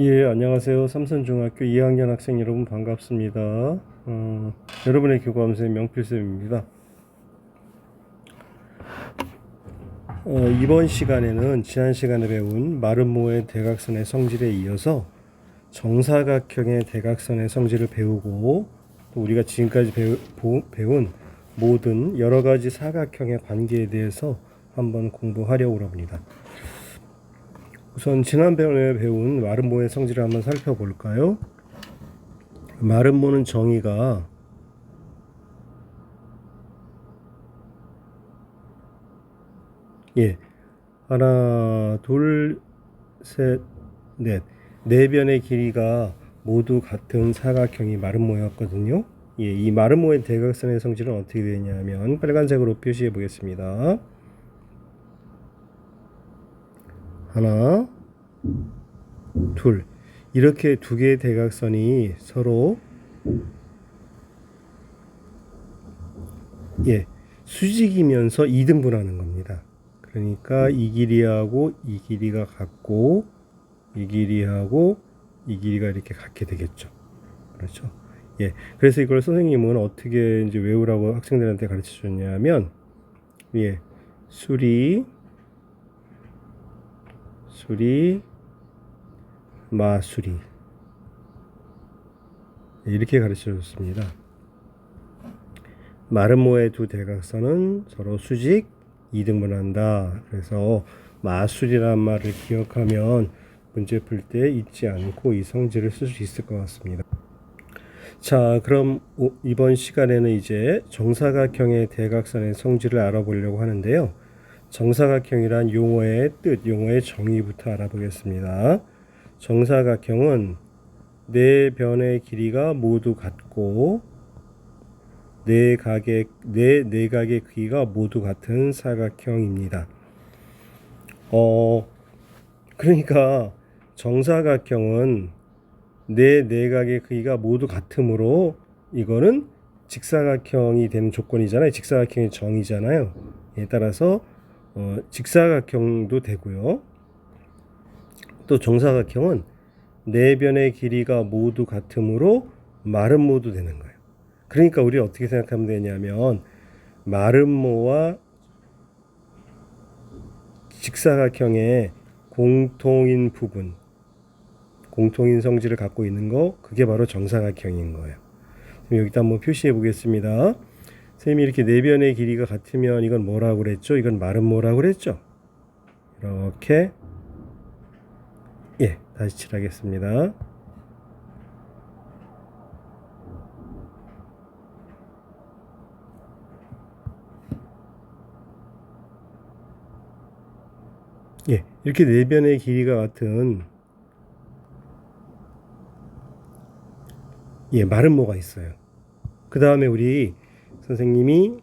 예, 안녕하세요. 삼선중학교 2학년 학생 여러분 반갑습니다. 여러분의 교과음성의 명필쌤입니다. 이번 시간에는 지난 시간에 배운 마름모의 대각선의 성질에 이어서 정사각형의 대각선의 성질을 배우고 또 우리가 지금까지 배운 모든 여러 가지 사각형의 관계에 대해서 한번 공부하려고 합니다. 우선 지난번에 배운 마름모의 성질을 한번 살펴볼까요? 마름모는 정의가 하나, 둘, 셋, 넷. 네 변의 길이가 모두 같은 사각형이 마름모였거든요. 이 마름모의 대각선의 성질은 어떻게 되냐면 빨간색으로 표시해 보겠습니다. 하나, 둘. 이렇게 두 개의 대각선이 서로 수직이면서 이등분하는 겁니다. 그러니까 이 길이하고 이 길이가 같고 이 길이하고 이 길이가 이렇게 같게 되겠죠. 그렇죠? 그래서 이걸 선생님은 어떻게 이제 외우라고 학생들한테 가르쳐 줬냐면 수리 마수리 이렇게 가르쳐 줬습니다. 마름모의 두 대각선은 서로 수직 이등분한다. 그래서 마술이란 말을 기억하면 문제 풀 때 잊지 않고 이 성질을 쓸 수 있을 것 같습니다. 자, 그럼 이번 시간에는 이제 정사각형의 대각선의 성질을 알아보려고 하는데요. 정사각형이란 용어의 뜻, 용어의 정의부터 알아보겠습니다. 정사각형은 네 변의 길이가 모두 같고 네 내각의 크기가 모두 같은 사각형입니다. 그러니까 정사각형은 네 내각의 크기가 모두 같으므로 이거는 직사각형이 되는 조건이잖아요. 직사각형의 정의잖아요. 따라서 직사각형도 되고요. 또 정사각형은 네 변의 길이가 모두 같으므로 마름모도 되는 거예요. 그러니까 우리 어떻게 생각하면 되냐면 마름모와 직사각형의 공통인 부분, 공통인 성질을 갖고 있는 거, 그게 바로 정사각형인 거예요. 여기다 한번 표시해 보겠습니다. 선생님이 이렇게 네 변의 길이가 같으면 이건 뭐라고 그랬죠? 이건 마름모라고 그랬죠? 이렇게 다시 칠하겠습니다. 이렇게 네 변의 길이가 같은 마름모가 있어요. 그 다음에 우리 선생님이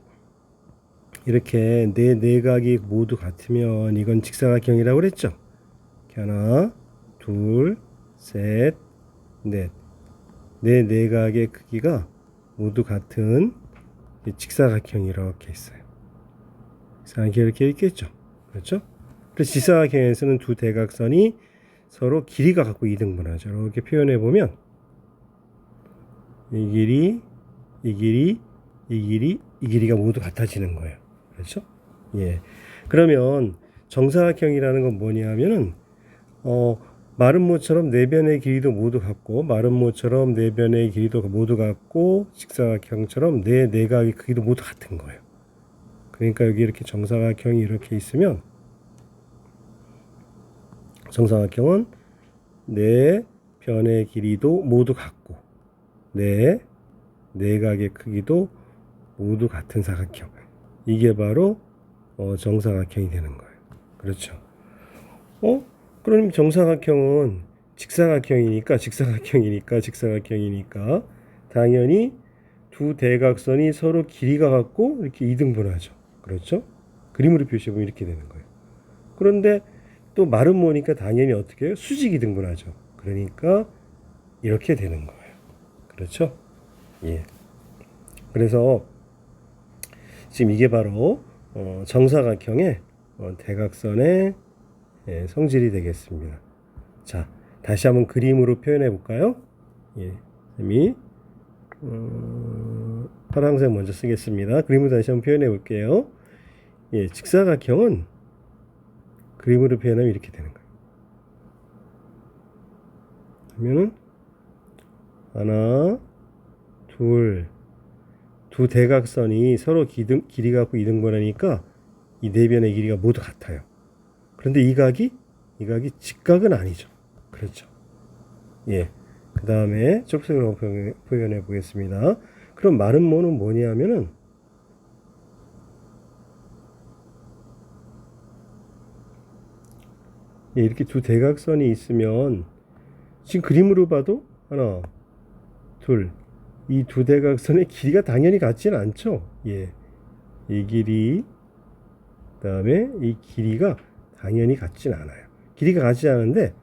이렇게 네 내각이 모두 같으면 이건 직사각형이라고 그랬죠? 하나, 둘, 셋, 넷. 네 내각의 크기가 모두 같은 직사각형이 이렇게 있어요. 직사각형이 이렇게 있겠죠? 그렇죠? 그래서 직사각형에서는 두 대각선이 서로 길이가 같고 이등분하죠. 이렇게 표현해 보면 이 길이, 이 길이, 이 길이, 이 길이가 모두 같아지는 거예요. 그렇죠? 그러면 정사각형이라는 건 뭐냐면은 마름모처럼 네 변의 길이도 모두 같고 마름모처럼 네 변의 길이도 모두 같고 직사각형처럼 네 내각의 크기도 모두 같은 거예요. 그러니까 여기 이렇게 정사각형이 이렇게 있으면 정사각형은 네 변의 길이도 모두 같고 네 내각의 크기도 모두 같은 사각형. 이게 바로 정사각형이 되는 거예요. 그렇죠? 그럼 정사각형은 직사각형이니까 당연히 두 대각선이 서로 길이가 같고 이렇게 이등분하죠. 그렇죠? 그림으로 표시해보면 이렇게 되는 거예요. 그런데 또 마름모니까 당연히 어떻게 해요? 수직 이등분하죠. 그러니까 이렇게 되는 거예요. 그렇죠? 그래서 지금 이게 바로 정사각형의 대각선의 성질이 되겠습니다. 자, 다시 한번 그림으로 표현해 볼까요? 예, 쌤이 파란색 먼저 쓰겠습니다. 그림을 다시 한번 표현해 볼게요. 예, 직사각형은 그림으로 표현하면 이렇게 되는 거예요. 그러면은 하나, 둘, 두 대각선이 서로 길이 갖고 이등분하니까 이 네 변의 길이가 모두 같아요. 그런데 이 각이 직각은 아니죠. 그렇죠. 예. 그 다음에 좁색으로 표현해 보겠습니다. 그럼 마름모는 뭐냐면은 예, 이렇게 두 대각선이 있으면 지금 그림으로 봐도 하나, 둘, 이 두 대각선의 길이가 당연히 같지는 않죠. 예, 이 길이 그다음에 이 길이가 당연히 같진 않아요. 길이가 같지 않은데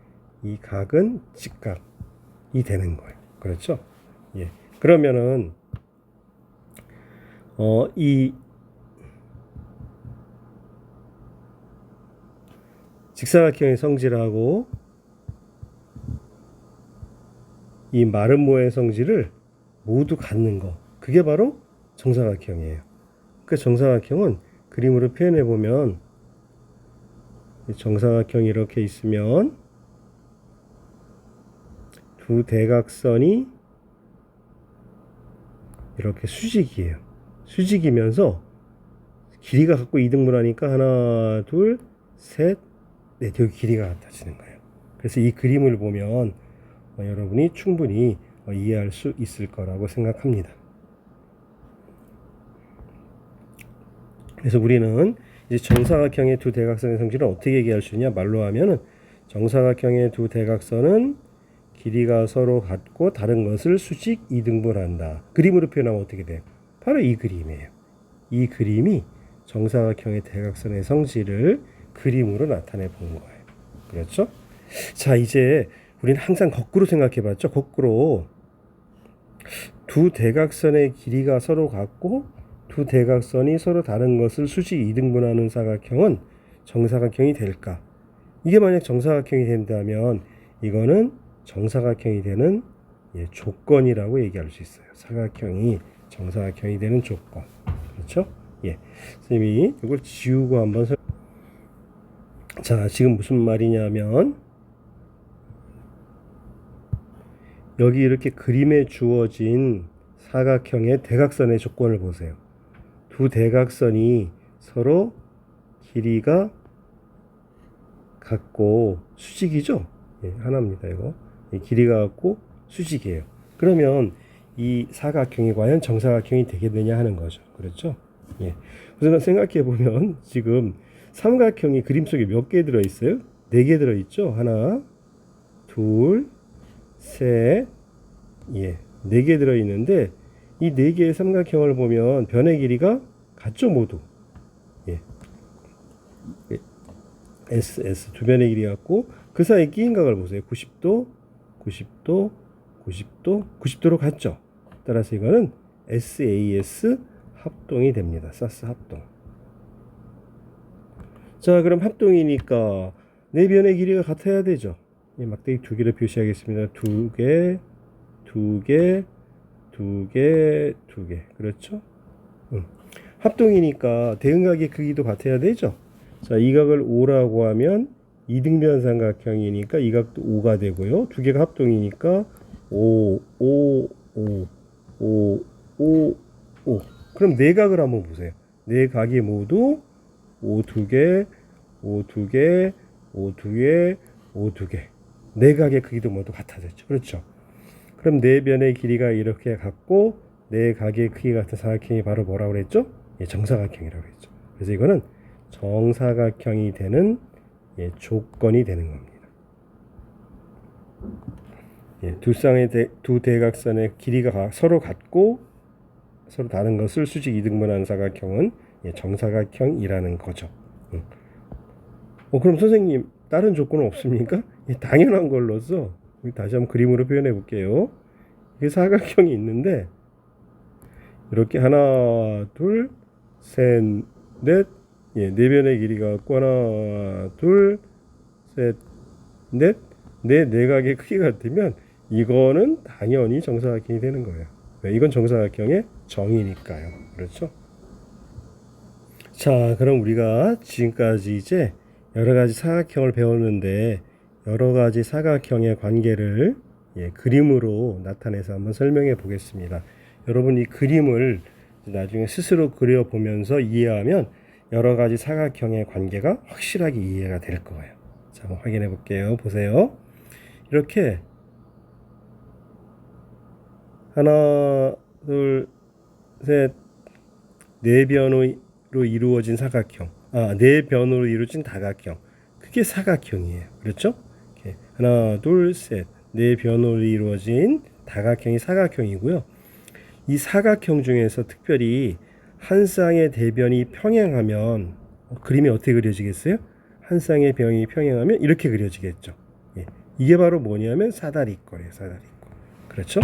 이 각은 직각이 되는 거예요. 그렇죠? 예. 그러면은 이 직사각형의 성질하고 이 마름모의 성질을 모두 갖는 거. 그게 바로 정사각형이에요. 그 정사각형은 그림으로 표현해 보면 정사각형이 이렇게 있으면 두 대각선이 이렇게 수직이에요. 수직이면서 길이가 갖고 이등분하니까 하나, 둘, 셋, 넷 여기 길이가 같아지는 거예요. 그래서 이 그림을 보면 여러분이 충분히 이해할 수 있을 거라고 생각합니다. 그래서 우리는 이제 정사각형의 두 대각선의 성질을 어떻게 얘기할 수 있냐 말로 하면은 정사각형의 두 대각선은 길이가 서로 같고 다른 것을 수직 이등분한다. 그림으로 표현하면 어떻게 돼요? 바로 이 그림이에요. 이 그림이 정사각형의 대각선의 성질을 그림으로 나타내 본 거예요. 그렇죠? 자, 이제 우리는 항상 거꾸로 생각해 봤죠. 거꾸로 두 대각선의 길이가 서로 같고 두 대각선이 서로 다른 것을 수직 이등분하는 사각형은 정사각형이 될까? 이게 만약 정사각형이 된다면 이거는 정사각형이 되는 조건이라고 얘기할 수 있어요. 사각형이 정사각형이 되는 조건. 그렇죠? 예. 선생님이 이걸 지우고 한번 자, 지금 무슨 말이냐면 여기 이렇게 그림에 주어진 사각형의 대각선의 조건을 보세요. 두 대각선이 서로 길이가 같고 수직이죠? 예, 하나입니다. 이거 길이가 같고 수직이에요. 그러면 이 사각형이 과연 정사각형이 되겠느냐 하는 거죠. 그렇죠? 예. 우선 생각해 보면 지금 삼각형이 그림 속에 몇 개 들어 있어요? 4개 들어 있죠? 하나, 둘, 셋, 예, 4개 들어 있는데 이 4개의 삼각형을 보면 변의 길이가 같죠, 모두. 예. S 두 변의 길이 같고 그 사이 끼인 각을 보세요. 90도, 90도, 90도, 90도로 같죠. 따라서 이거는 SAS 합동이 됩니다. 사스 합동. 자, 그럼 합동이니까 네 변의 길이가 같아야 되죠. 이 막대기 2개를 표시하겠습니다. 2개, 2개, 2개, 2개. 그렇죠? 합동이니까 대응각의 크기도 같아야 되죠. 자, 이 각을 5라고 하면 이등변 삼각형이니까 이 각도 5가 되고요. 두 개가 합동이니까 5, 5, 5, 5, 5, 5. 그럼 네 각을 한번 보세요. 네 각이 모두 5 2개, 5 2개, 5 2개, 5 2개. 네 각의 크기도 모두 같아졌죠. 그렇죠? 그럼 네 변의 길이가 이렇게 같고 네 각의 크기 같은 사각형이 바로 뭐라고 그랬죠? 예, 정사각형이라고 그랬죠. 그래서 이거는 정사각형이 되는 조건이 되는 겁니다. 예, 두 대각선의 길이가 서로 같고 서로 다른 것을 수직 이등분하는 사각형은 정사각형이라는 거죠. 그럼 선생님 다른 조건은 없습니까? 당연한 걸로써 다시 한번 그림으로 표현해 볼게요. 이게 사각형이 있는데 이렇게 하나, 둘, 셋, 넷, 네 변의 길이가 같고 하나, 둘, 셋, 넷, 내 내각의 크기가 같으면 이거는 당연히 정사각형이 되는 거예요. 이건 정사각형의 정의니까요. 그렇죠? 자, 그럼 우리가 지금까지 이제 여러 가지 사각형을 배웠는데 여러 가지 사각형의 관계를 그림으로 나타내서 한번 설명해 보겠습니다. 여러분 이 그림을 나중에 스스로 그려보면서 이해하면 여러 가지 사각형의 관계가 확실하게 이해가 될 거예요. 자, 한번 확인해 볼게요. 보세요. 이렇게 하나, 둘, 셋, 네 변으로 이루어진 사각형, 네 변으로 이루어진 다각형, 그게 사각형이에요. 그렇죠? 이렇게 하나, 둘, 셋, 네 변으로 이루어진 다각형이 사각형이고요. 이 사각형 중에서 특별히 한 쌍의 대변이 평행하면 그림이 어떻게 그려지겠어요? 한 쌍의 변이 평행하면 이렇게 그려지겠죠. 이게 바로 뭐냐면 사다리꼴이에요. 사다리꼴. 그렇죠?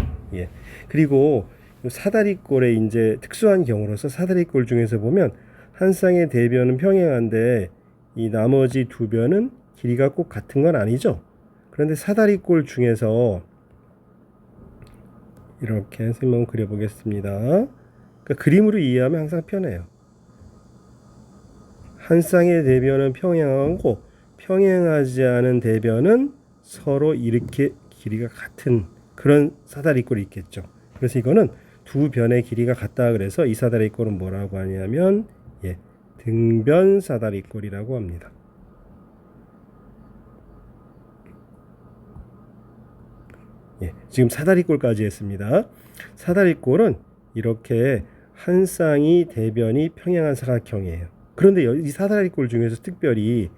그리고 사다리꼴의 이제 특수한 경우로서 사다리꼴 중에서 보면 한 쌍의 대변은 평행한데 이 나머지 두 변은 길이가 꼭 같은 건 아니죠. 그런데 사다리꼴 중에서 이렇게 한번 그려보겠습니다. 그러니까 그림으로 이해하면 항상 편해요. 한 쌍의 대변은 평행하고 평행하지 않은 대변은 서로 이렇게 길이가 같은 그런 사다리꼴이 있겠죠. 그래서 이거는 두 변의 길이가 같다 그래서 이 사다리꼴은 뭐라고 하냐면 등변 사다리꼴이라고 합니다. 지금 사다리꼴까지 했습니다. 사다리꼴은 이렇게 한 쌍이 대변이 평행한 사각형이에요. 그런데 이 사다리꼴 중에서 특별히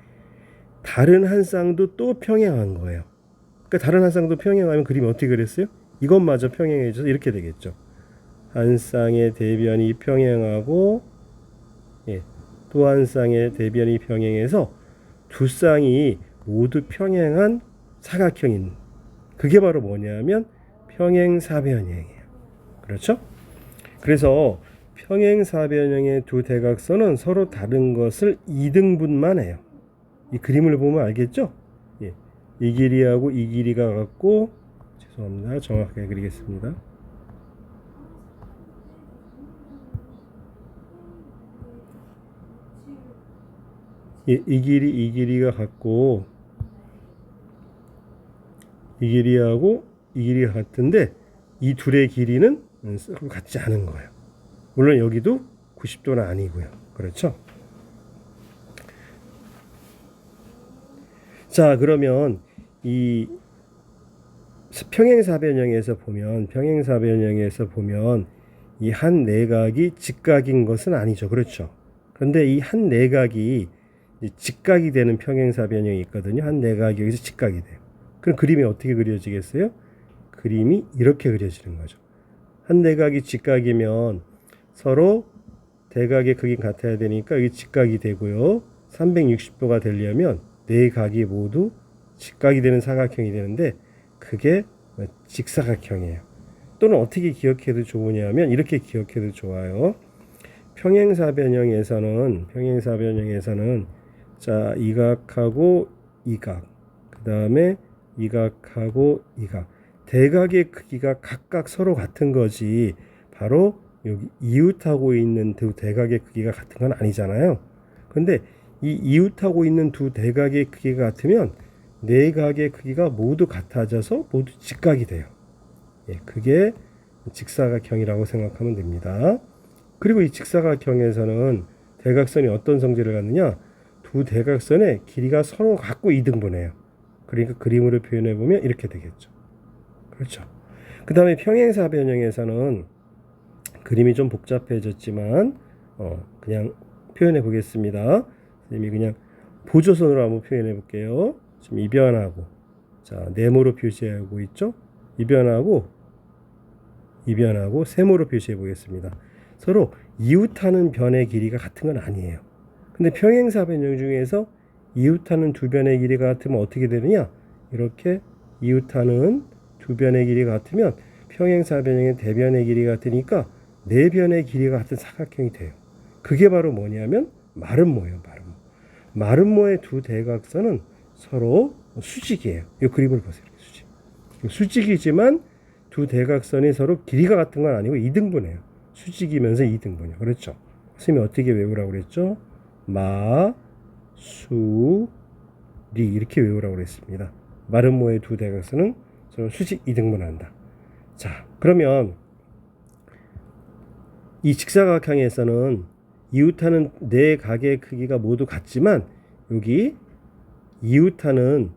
다른 한 쌍도 또 평행한 거예요. 그러니까 다른 한 쌍도 평행하면 그림이 어떻게 그랬어요? 이것마저 평행해져서 이렇게 되겠죠. 한 쌍의 대변이 평행하고 또 한 쌍의 대변이 평행해서 두 쌍이 모두 평행한 사각형인 그게 바로 뭐냐면 평행사변형이에요. 그렇죠? 그래서 평행사변형의 두 대각선은 서로 다른 것을 2등분만 해요. 이 그림을 보면 알겠죠? 이 길이하고 이 길이가 같고 죄송합니다. 정확하게 그리겠습니다. 이 길이가 같고 이 길이하고 이 길이가 같은데 이 둘의 길이는 서로 같지 않은 거예요. 물론 여기도 90도는 아니고요. 그렇죠? 자, 그러면 이 평행사변형에서 보면 이 한 내각이 직각인 것은 아니죠. 그렇죠? 그런데 이 한 내각이 직각이 되는 평행사변형이 있거든요. 한 내각이 여기서 직각이 돼요. 그럼 그림이 어떻게 그려지겠어요? 그림이 이렇게 그려지는 거죠. 한 내각이 직각이면 서로 대각의 크기가 같아야 되니까 이게 직각이 되고요. 360도가 되려면 네 각이 모두 직각이 되는 사각형이 되는데 그게 직사각형이에요. 또는 어떻게 기억해도 좋으냐면 이렇게 기억해도 좋아요. 평행사변형에서는 자, 이 각하고 이 각, 그 다음에 이 각하고 이 각, 대각의 크기가 각각 서로 같은 거지 바로 여기 이웃하고 있는 두 대각의 크기가 같은 건 아니잖아요. 근데 이 이웃하고 있는 두 대각의 크기가 같으면 네 각의 크기가 모두 같아져서 모두 직각이 돼요. 그게 직사각형이라고 생각하면 됩니다. 그리고 이 직사각형에서는 대각선이 어떤 성질을 갖느냐? 두 대각선의 길이가 서로 같고 2등분해요. 그러니까 그림으로 표현해 보면 이렇게 되겠죠. 그렇죠. 그 다음에 평행사변형에서는 그림이 좀 복잡해졌지만 그냥 표현해 보겠습니다. 선생님이 그냥 보조선으로 한번 표현해 볼게요. 지금 이 변하고 자 네모로 표시하고 있죠. 이 변하고 세모로 표시해 보겠습니다. 서로 이웃하는 변의 길이가 같은 건 아니에요. 근데 평행사변형 중에서 이웃하는 두 변의 길이가 같으면 어떻게 되느냐? 이렇게 이웃하는 두 변의 길이가 같으면 평행사변형의 대변의 길이가 같으니까 네 변의 길이가 같은 사각형이 돼요. 그게 바로 뭐냐면 마름모예요. 마름모의 두 대각선은 서로 수직이에요. 이 그림을 보세요. 수직. 수직이지만 두 대각선이 서로 길이가 같은 건 아니고 이등분해요. 수직이면서 이등분이요. 그렇죠. 선생님이 어떻게 외우라고 그랬죠? 마, 수, 리 이렇게 외우라고 그랬습니다. 마른 모의 두 대각선은 서로 수직 이등분한다. 자, 그러면 이 직사각형에서는 이웃하는 네 각의 크기가 모두 같지만 여기 이웃하는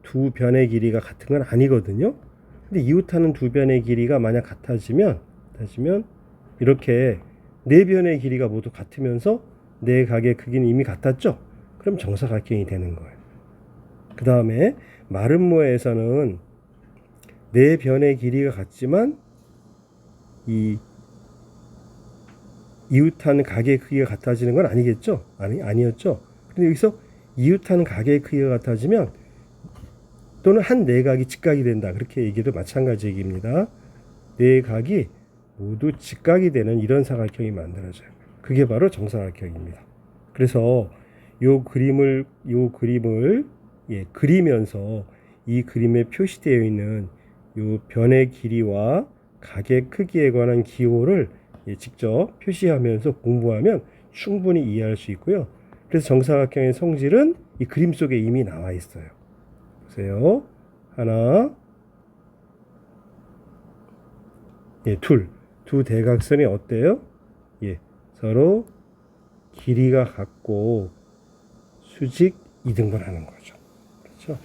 두 변의 길이가 같은 건 아니거든요. 근데 이웃하는 두 변의 길이가 만약 같아지면 이렇게 네 변의 길이가 모두 같으면서 네 각의 크기는 이미 같았죠. 그럼 정사각형이 되는 거예요. 그 다음에 마른 모에서는 네 변의 길이가 같지만 이 이웃하는 각의 크기가 같아지는 건 아니겠죠? 아니었죠. 근데 여기서 이웃하는 각의 크기가 같아지면 또는 한 내각이 직각이 된다. 그렇게 얘기도 마찬가지 얘기입니다. 내각이 모두 직각이 되는 이런 사각형이 만들어져요. 그게 바로 정사각형입니다. 그래서 요 그림을 그리면서 이 그림에 표시되어 있는 요 변의 길이와 각의 크기에 관한 기호를 직접 표시하면서 공부하면 충분히 이해할 수 있고요. 그래서 정사각형의 성질은 이 그림 속에 이미 나와 있어요. 보세요. 하나, 두 대각선이 어때요? 서로 길이가 같고 수직 이등분하는 거죠. 그렇죠?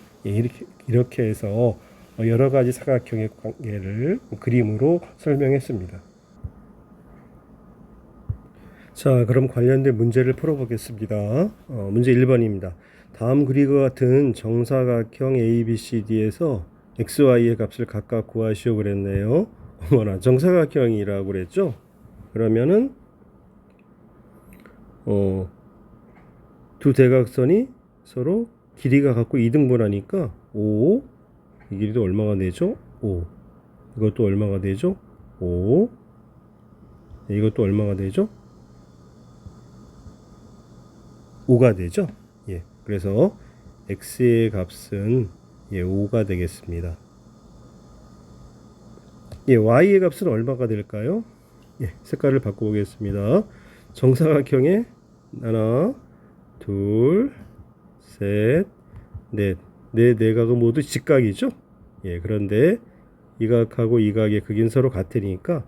이렇게 해서 여러 가지 사각형의 관계를 그림으로 설명했습니다. 자, 그럼 관련된 문제를 풀어보겠습니다. 문제 1번입니다. 다음 그림과 같은 정사각형 ABCD에서 XY의 값을 각각 구하시오 그랬네요. 어머나, 정사각형이라고 그랬죠? 그러면은 두 대각선이 서로 길이가 같고 이등분하니까 5, 이 길이도 얼마가 되죠? 5. 이것도 얼마가 되죠? 5. 이것도 얼마가 되죠? 5가 되죠. 그래서 x의 값은 5가 되겠습니다. y의 값은 얼마가 될까요? 색깔을 바꿔보겠습니다. 정사각형의 하나, 둘, 셋, 넷. 네 내각은 모두 직각이죠. 그런데 이 각하고 이 각의 크기는 서로 같으니까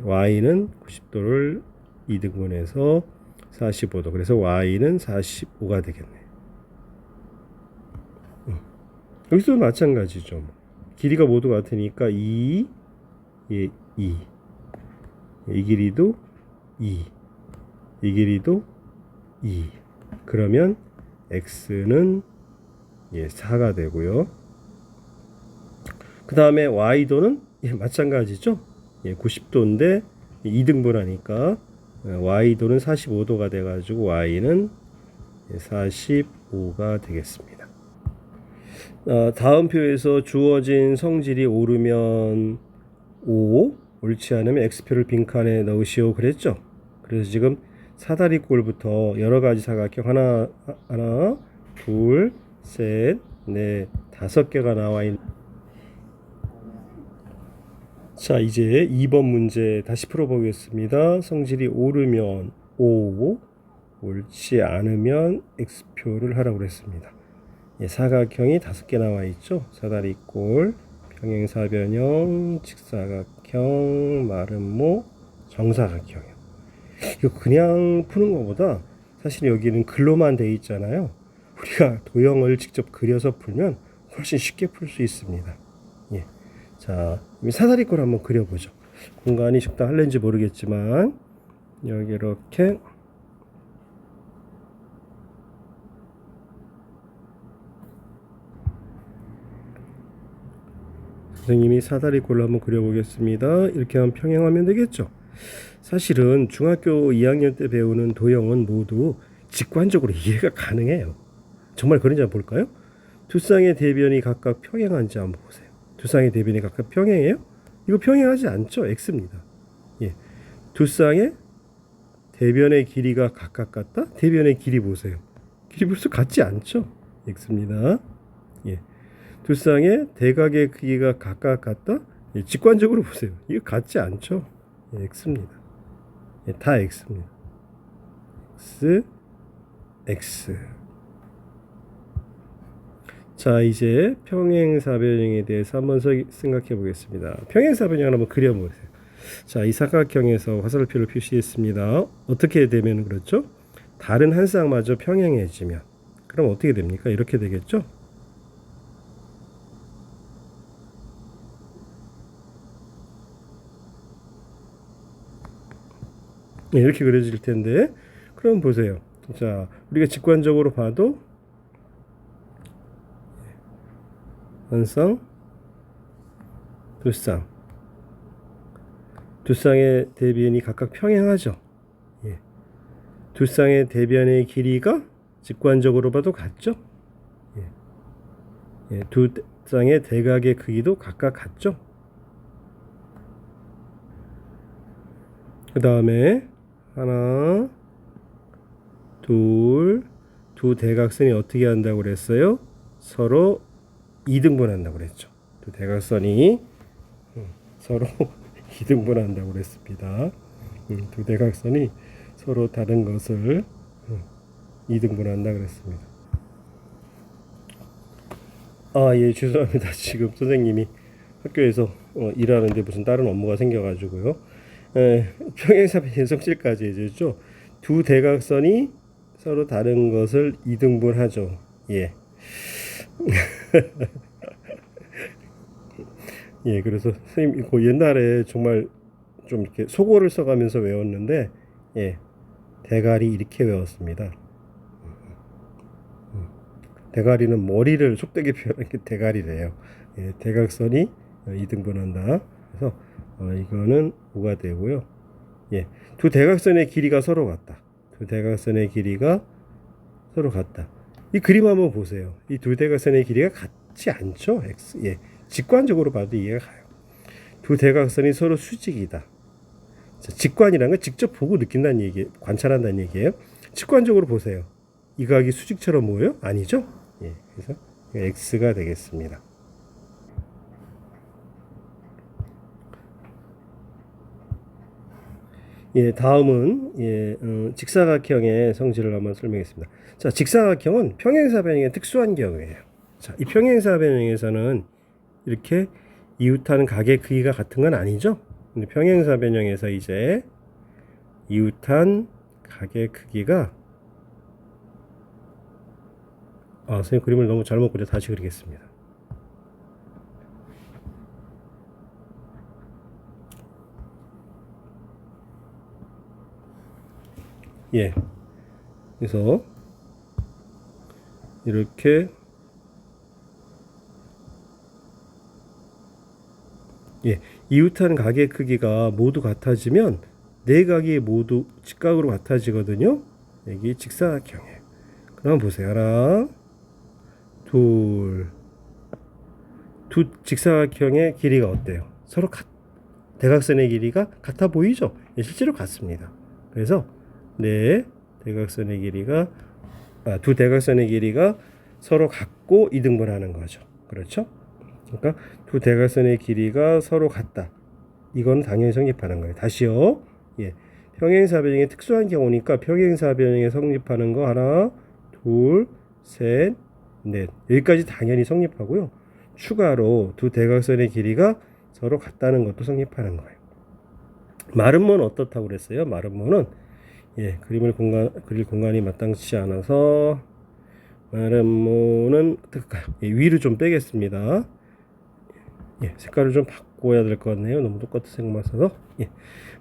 y는 90도를 이등분해서 45도. 그래서 y는 45가 되겠네. 여기서도 마찬가지죠. 길이가 모두 같으니까 2, 2. 이 길이도 2. 이 길이도 2. 그러면 x는 4가 되고요. 그 다음에 y도는 마찬가지죠. 90도인데 2등분하니까 y도는 45도가 돼가지고 y는 45가 되겠습니다. 다음 표에서 주어진 성질이 옳으면 O, 옳지 않으면 X표를 빈칸에 넣으시오 그랬죠. 그래서 지금 사다리꼴부터 여러 가지 사각형 하나, 둘, 셋, 넷, 5개가 나와 있는. 자, 이제 2번 문제 다시 풀어보겠습니다. 성질이 옳으면 O, 옳지 않으면 X표를 하라고 그랬습니다. 사각형이 5개 나와 있죠. 사다리꼴, 평행사변형, 직사각형, 마름모, 정사각형이요. 이거 그냥 푸는 것보다 사실 여기는 글로만 돼 있잖아요. 우리가 도형을 직접 그려서 풀면 훨씬 쉽게 풀 수 있습니다. 자, 사다리꼴 한번 그려보죠. 공간이 적당할는지 모르겠지만 여기 이렇게 선생님이 사다리꼴로 한번 그려보겠습니다. 이렇게 하면 평행하면 되겠죠. 사실은 중학교 2학년 때 배우는 도형은 모두 직관적으로 이해가 가능해요. 정말 그런지 한번 볼까요? 두 쌍의 대변이 각각 평행한지 한번 보세요. 두 쌍의 대변이 각각 평행해요? 이거 평행하지 않죠? X입니다. 두 쌍의 대변의 길이가 각각 같다? 대변의 길이 보세요. 길이 벌써 같지 않죠? X입니다. 예. 두 쌍의 대각의 크기가 각각 같다? 예, 직관적으로 보세요. 이거 같지 않죠? 예, x입니다. 예, 다 x입니다. x, x. 자, 이제 평행사변형에 대해서 한번 생각해 보겠습니다. 평행사변형을 한번 그려보세요. 자, 이 삼각형에서 화살표를 표시했습니다. 어떻게 되면 그렇죠? 다른 한 쌍마저 평행해지면 그럼 어떻게 됩니까? 이렇게 되겠죠? 네, 이렇게 그려질 텐데 그럼 보세요. 자, 우리가 직관적으로 봐도 한 쌍, 두 쌍, 두 쌍의 대변이 각각 평행하죠. 예. 두 쌍의 대변의 길이가 직관적으로 봐도 같죠. 예. 예. 두 쌍의 대각의 크기도 각각 같죠. 그 다음에 하나, 둘, 두 대각선이 어떻게 한다고 그랬어요? 서로 이등분한다고 그랬죠. 두 대각선이 서로 이등분한다고 그랬습니다. 두 대각선이 서로 다른 것을 이등분한다 그랬습니다. 아, 예, 죄송합니다. 지금 선생님이 학교에서 일하는데 무슨 다른 업무가 생겨가지고요. 평행사변 성질까지 해줬죠. 두 대각선이 서로 다른 것을 이등분하죠. 예. 예, 그래서 선생님 그 옛날에 정말 좀 이렇게 속어를 써가면서 외웠는데, 예, 대가리 이렇게 외웠습니다. 대가리는 머리를 속되게 표현한 게 대가리래요. 예, 대각선이 이등분한다. 그래서 이거는 5가 되고요. 예, 두 대각선의 길이가 서로 같다. 두 대각선의 길이가 서로 같다. 이 그림 한번 보세요. 이 두 대각선의 길이가 같지 않죠? X. 예, 직관적으로 봐도 이해가 가요. 두 대각선이 서로 수직이다. 자, 직관이라는 건 직접 보고 느낀다는 얘기, 관찰한다는 얘기예요. 직관적으로 보세요. 이 각이 수직처럼 보여요? 아니죠? 예, 그래서 X가 되겠습니다. 예, 다음은 직사각형의 성질을 한번 설명했습니다. 자, 직사각형은 평행사변형의 특수한 경우예요. 자, 이 평행사변형에서는 이렇게 이웃한 각의 크기가 같은 건 아니죠? 근데 평행사변형에서 이제 이웃한 각의 크기가 선생님 그림을 너무 잘못 그려 다시 그리겠습니다. 예. 그래서 이렇게 이웃한 각의 크기가 모두 같아지면 네 각이 모두 직각으로 같아지거든요. 여기 직사각형이에요. 그럼 보세요. 하나, 둘, 두 직사각형의 길이가 어때요? 서로 대각선의 길이가 같아 보이죠? 실제로 같습니다. 그래서 대각선의 길이가 두 대각선의 길이가 서로 같고 이등분하는 거죠. 그렇죠? 그러니까 두 대각선의 길이가 서로 같다. 이건 당연히 성립하는 거예요. 다시요. 예. 평행사변형의 특수한 경우니까 평행사변형에 성립하는 거 하나, 둘, 셋, 넷. 여기까지 당연히 성립하고요. 추가로 두 대각선의 길이가 서로 같다는 것도 성립하는 거예요. 마름모는 어떻다고 그랬어요? 마름모는 그릴 공간이 마땅치 않아서 마름모는 어떨까요? 위로 좀 빼겠습니다. 색깔을 좀 바꿔야 될 것 같네요. 너무 똑같은 색만 써서.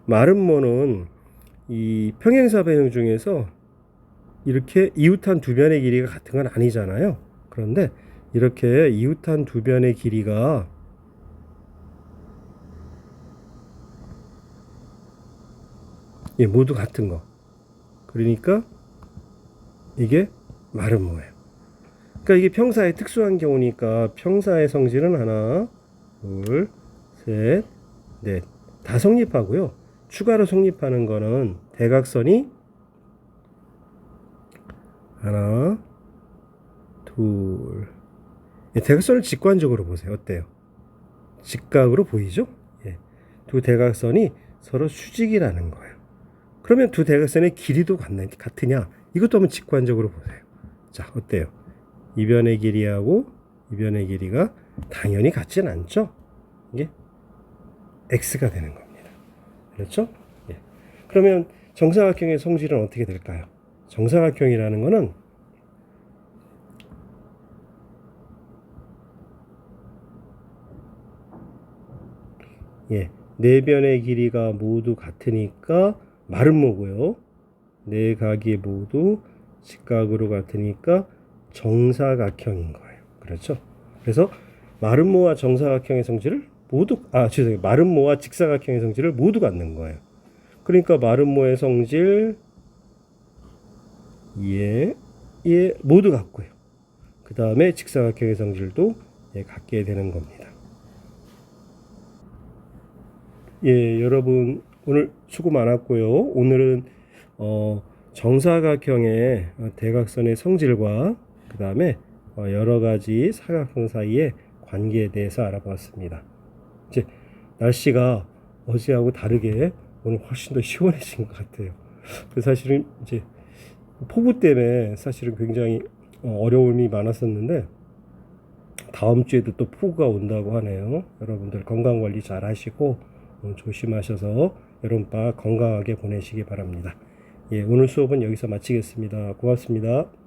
마름모는 이 평행사변형 중에서 이렇게 이웃한 두 변의 길이가 같은 건 아니잖아요. 그런데 이렇게 이웃한 두 변의 길이가 모두 같은 거. 그러니까 이게 마름모예요. 그러니까 이게 평사의 특수한 경우니까 평사의 성질은 하나, 둘, 셋, 넷. 다 성립하고요. 추가로 성립하는 거는 대각선이 하나, 둘, 대각선을 직관적으로 보세요. 어때요? 직각으로 보이죠? 예. 두 대각선이 서로 수직이라는 거예요. 그러면 두 대각선의 길이도 같으냐? 이것도 한번 직관적으로 보세요. 자, 어때요? 이 변의 길이하고 이 변의 길이가 당연히 같진 않죠? 이게 x가 되는 겁니다. 그렇죠? 예. 그러면 정사각형의 성질은 어떻게 될까요? 정사각형이라는 거는 네 변의 길이가 모두 같으니까 마름모고요. 네 각이 모두 직각으로 같으니까 정사각형인 거예요. 그렇죠? 그래서 마름모와 정사각형의 성질을 죄송해요. 마름모와 직사각형의 성질을 모두 갖는 거예요. 그러니까 마름모의 성질 모두 같고요. 그 다음에 직사각형의 성질도 갖게 되는 겁니다. 여러분 오늘 수고 많았고요. 오늘은 정사각형의 대각선의 성질과 그 다음에 여러 가지 사각형 사이의 관계에 대해서 알아보았습니다. 이제 날씨가 어제하고 다르게 오늘 훨씬 더 시원해진 것 같아요. 사실은 이제 폭우 때문에 사실은 굉장히 어려움이 많았었는데 다음 주에도 또 폭우가 온다고 하네요. 여러분들 건강 관리 잘 하시고 조심하셔서 여름방학 건강하게 보내시기 바랍니다. 오늘 수업은 여기서 마치겠습니다. 고맙습니다.